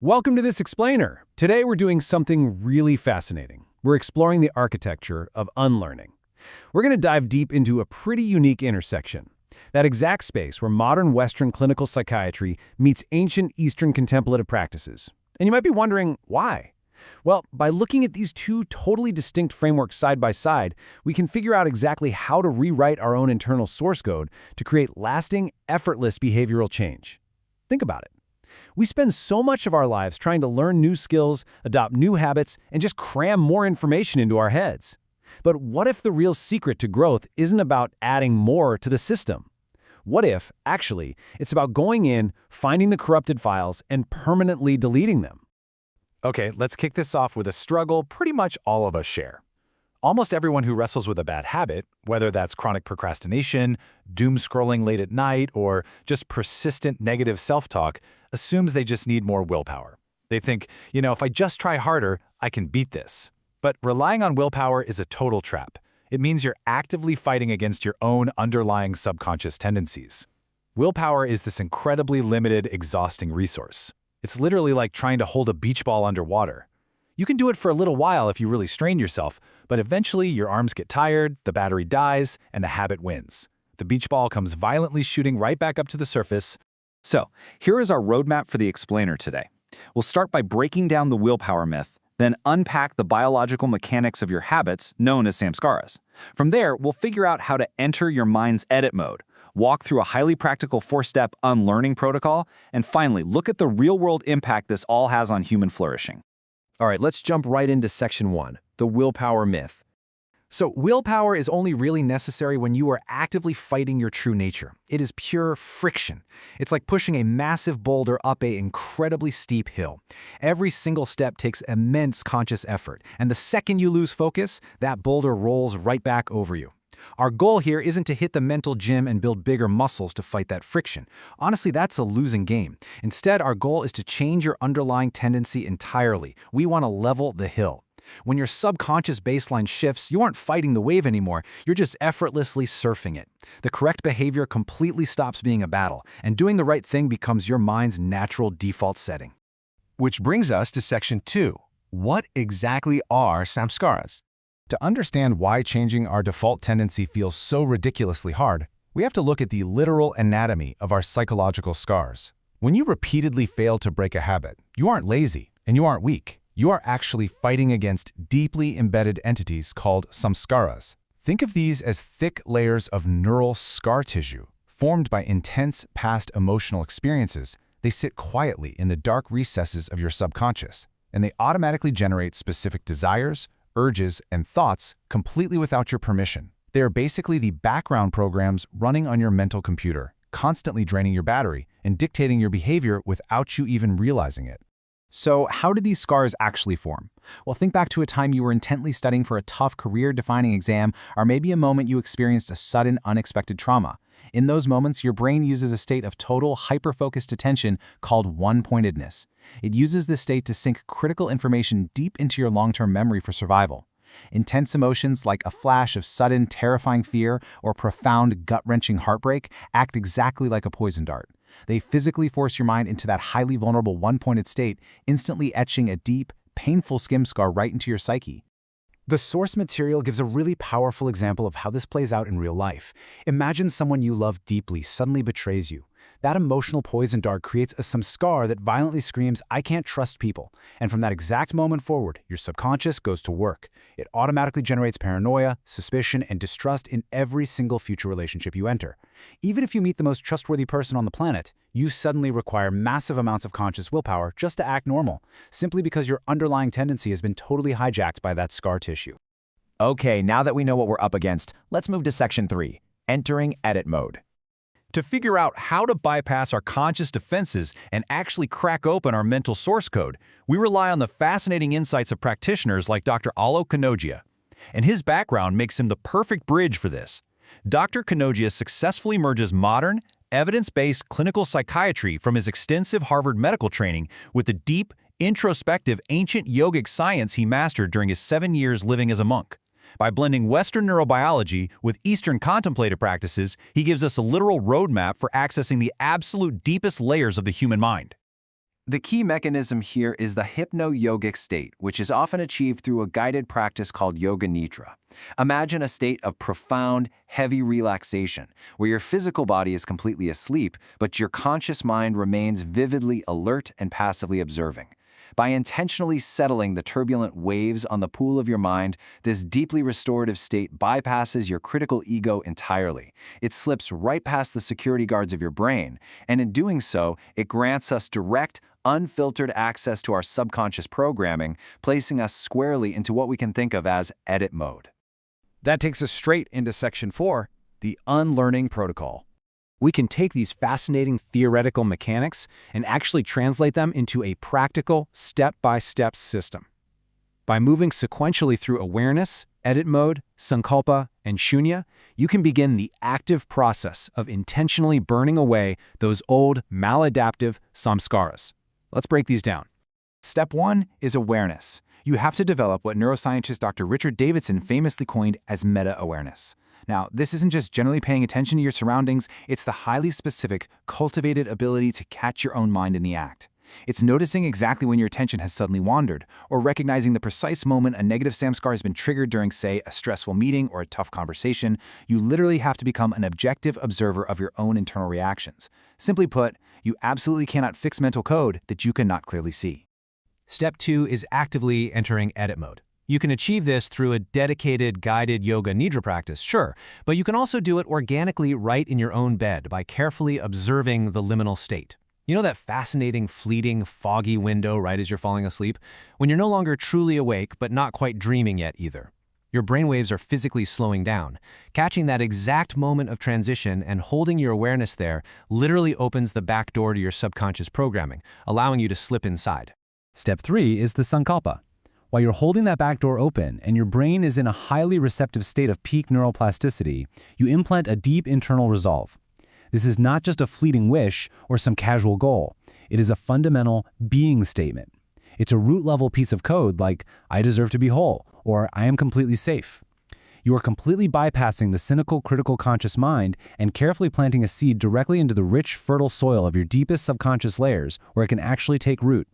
Welcome to this explainer. Today we're doing something really fascinating. We're exploring the architecture of unlearning. We're going to dive deep into a pretty unique intersection. That exact space where modern Western clinical psychiatry meets ancient Eastern contemplative practices. And you might be wondering, why? Well, by looking at these two totally distinct frameworks side by side, we can figure out exactly how to rewrite our own internal source code to create lasting, effortless behavioral change. Think about it. We spend so much of our lives trying to learn new skills, adopt new habits, and just cram more information into our heads. But what if the real secret to growth isn't about adding more to the system? What if, actually, it's about going in, finding the corrupted files, and permanently deleting them? Okay, let's kick this off with a struggle pretty much all of us share. Almost everyone who wrestles with a bad habit, whether that's chronic procrastination, doom scrolling late at night, or just persistent negative self-talk, assumes they just need more willpower. They think, if I just try harder, I can beat this. But relying on willpower is a total trap. It means you're actively fighting against your own underlying subconscious tendencies. Willpower is this incredibly limited, exhausting resource. It's literally like trying to hold a beach ball underwater. You can do it for a little while if you really strain yourself, but eventually your arms get tired, the battery dies, and the habit wins. The beach ball comes violently shooting right back up to the surface. So, here is our roadmap for the explainer today. We'll start by breaking down the willpower myth, then unpack the biological mechanics of your habits, known as Samscaras. From there, we'll figure out how to enter your mind's edit mode, walk through a highly practical 4-step unlearning protocol, and finally, look at the real-world impact this all has on human flourishing. All right, let's jump right into section 1, the willpower myth. So willpower is only really necessary when you are actively fighting your true nature. It is pure friction. It's like pushing a massive boulder up an incredibly steep hill. Every single step takes immense conscious effort, and the second you lose focus, that boulder rolls right back over you. Our goal here isn't to hit the mental gym and build bigger muscles to fight that friction. Honestly, that's a losing game. Instead, our goal is to change your underlying tendency entirely. We want to level the hill. When your subconscious baseline shifts, you aren't fighting the wave anymore, you're just effortlessly surfing it. The correct behavior completely stops being a battle, and doing the right thing becomes your mind's natural default setting. Which brings us to section 2. What exactly are Samscaras? To understand why changing our default tendency feels so ridiculously hard, we have to look at the literal anatomy of our psychological scars. When you repeatedly fail to break a habit, you aren't lazy and you aren't weak. You are actually fighting against deeply embedded entities called Samscaras. Think of these as thick layers of neural scar tissue formed by intense past emotional experiences. They sit quietly in the dark recesses of your subconscious, and they automatically generate specific desires, urges, and thoughts completely without your permission. They are basically the background programs running on your mental computer, constantly draining your battery and dictating your behavior without you even realizing it. So how did these scars actually form? Well, think back to a time you were intently studying for a tough career-defining exam, or maybe a moment you experienced a sudden, unexpected trauma. In those moments, your brain uses a state of total, hyper-focused attention called one-pointedness. It uses this state to sink critical information deep into your long-term memory for survival. Intense emotions like a flash of sudden, terrifying fear or profound, gut-wrenching heartbreak act exactly like a poison dart. They physically force your mind into that highly vulnerable one-pointed state, instantly etching a deep, painful skim scar right into your psyche. The source material gives a really powerful example of how this plays out in real life. Imagine someone you love deeply suddenly betrays you. That emotional poison dart creates a samskar that violently screams, "I can't trust people." And from that exact moment forward, your subconscious goes to work. It automatically generates paranoia, suspicion, and distrust in every single future relationship you enter. Even if you meet the most trustworthy person on the planet, you suddenly require massive amounts of conscious willpower just to act normal, simply because your underlying tendency has been totally hijacked by that scar tissue. Okay, now that we know what we're up against, let's move to section 3, entering edit mode. To figure out how to bypass our conscious defenses and actually crack open our mental source code, we rely on the fascinating insights of practitioners like Dr. Alok Kanojia. And his background makes him the perfect bridge for this. Dr. Kanojia successfully merges modern, evidence-based clinical psychiatry from his extensive Harvard medical training with the deep, introspective ancient yogic science he mastered during his 7 years living as a monk. By blending Western neurobiology with Eastern contemplative practices, he gives us a literal roadmap for accessing the absolute deepest layers of the human mind. The key mechanism here is the hypno-yogic state, which is often achieved through a guided practice called Yoga Nidra. Imagine a state of profound, heavy relaxation, where your physical body is completely asleep, but your conscious mind remains vividly alert and passively observing. By intentionally settling the turbulent waves on the pool of your mind, this deeply restorative state bypasses your critical ego entirely. It slips right past the security guards of your brain, and in doing so, it grants us direct, unfiltered access to our subconscious programming, placing us squarely into what we can think of as edit mode. That takes us straight into Section 4, the Unlearning Protocol. We can take these fascinating theoretical mechanics and actually translate them into a practical, step-by-step system. By moving sequentially through awareness, edit mode, sankalpa, and shunya, you can begin the active process of intentionally burning away those old, maladaptive samskaras. Let's break these down. Step 1 is awareness. You have to develop what neuroscientist Dr. Richard Davidson famously coined as meta-awareness. Now, this isn't just generally paying attention to your surroundings, it's the highly specific, cultivated ability to catch your own mind in the act. It's noticing exactly when your attention has suddenly wandered, or recognizing the precise moment a negative samskar has been triggered during, say, a stressful meeting or a tough conversation. You literally have to become an objective observer of your own internal reactions. Simply put, you absolutely cannot fix mental code that you cannot clearly see. Step 2 is actively entering edit mode. You can achieve this through a dedicated guided yoga nidra practice, sure, but you can also do it organically right in your own bed by carefully observing the liminal state. You know that fascinating, fleeting, foggy window right as you're falling asleep? When you're no longer truly awake, but not quite dreaming yet either. Your brainwaves are physically slowing down. Catching that exact moment of transition and holding your awareness there literally opens the back door to your subconscious programming, allowing you to slip inside. Step 3 is the sankalpa. While you're holding that back door open and your brain is in a highly receptive state of peak neuroplasticity, you implant a deep internal resolve. This is not just a fleeting wish or some casual goal. It is a fundamental being statement. It's a root-level piece of code like, I deserve to be whole, or I am completely safe. You are completely bypassing the cynical, critical conscious mind and carefully planting a seed directly into the rich, fertile soil of your deepest subconscious layers where it can actually take root.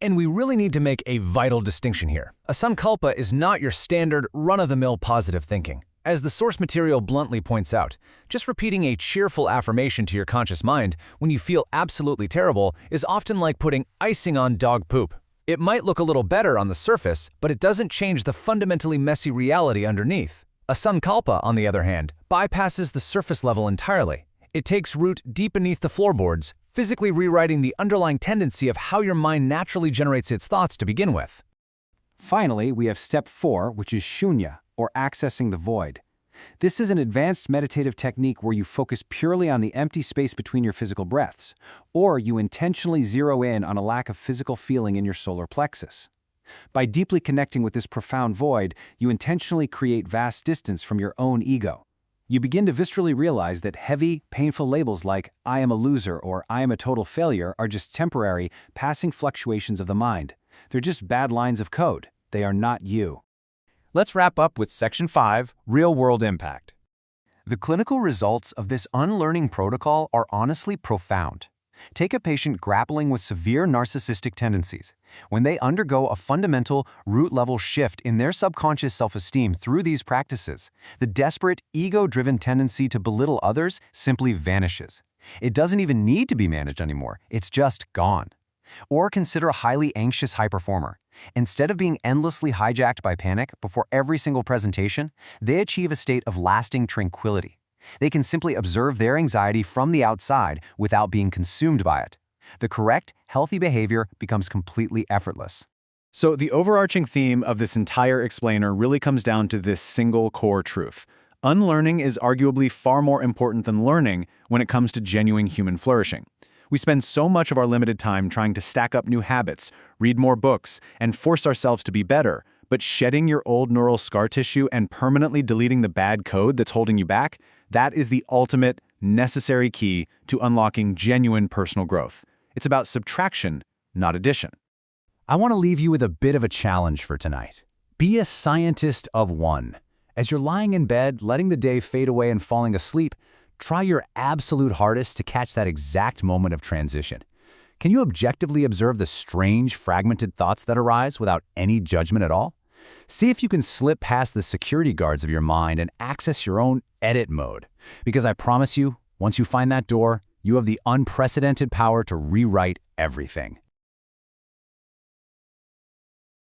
And we really need to make a vital distinction here. A sankalpa is not your standard, run-of-the-mill positive thinking. As the source material bluntly points out, just repeating a cheerful affirmation to your conscious mind when you feel absolutely terrible is often like putting icing on dog poop. It might look a little better on the surface, but it doesn't change the fundamentally messy reality underneath. A sankalpa, on the other hand, bypasses the surface level entirely. It takes root deep beneath the floorboards, physically rewriting the underlying tendency of how your mind naturally generates its thoughts to begin with. Finally, we have step 4, which is shunya, or accessing the void. This is an advanced meditative technique where you focus purely on the empty space between your physical breaths, or you intentionally zero in on a lack of physical feeling in your solar plexus. By deeply connecting with this profound void, you intentionally create vast distance from your own ego. You begin to viscerally realize that heavy, painful labels like I am a loser or I am a total failure are just temporary, passing fluctuations of the mind. They're just bad lines of code. They are not you. Let's wrap up with Section 5, Real-World Impact. The clinical results of this unlearning protocol are honestly profound. Take a patient grappling with severe narcissistic tendencies. When they undergo a fundamental, root-level shift in their subconscious self-esteem through these practices, the desperate, ego-driven tendency to belittle others simply vanishes. It doesn't even need to be managed anymore. It's just gone. Or consider a highly anxious high performer. Instead of being endlessly hijacked by panic before every single presentation, they achieve a state of lasting tranquility. They can simply observe their anxiety from the outside without being consumed by it. The correct, healthy behavior becomes completely effortless. So the overarching theme of this entire explainer really comes down to this single core truth. Unlearning is arguably far more important than learning when it comes to genuine human flourishing. We spend so much of our limited time trying to stack up new habits, read more books, and force ourselves to be better, but shedding your old neural scar tissue and permanently deleting the bad code that's holding you back, that is the ultimate, necessary key to unlocking genuine personal growth. It's about subtraction, not addition. I want to leave you with a bit of a challenge for tonight. Be a scientist of one. As you're lying in bed, letting the day fade away and falling asleep, try your absolute hardest to catch that exact moment of transition. Can you objectively observe the strange, fragmented thoughts that arise without any judgment at all? See if you can slip past the security guards of your mind and access your own edit mode. Because I promise you, once you find that door, you have the unprecedented power to rewrite everything.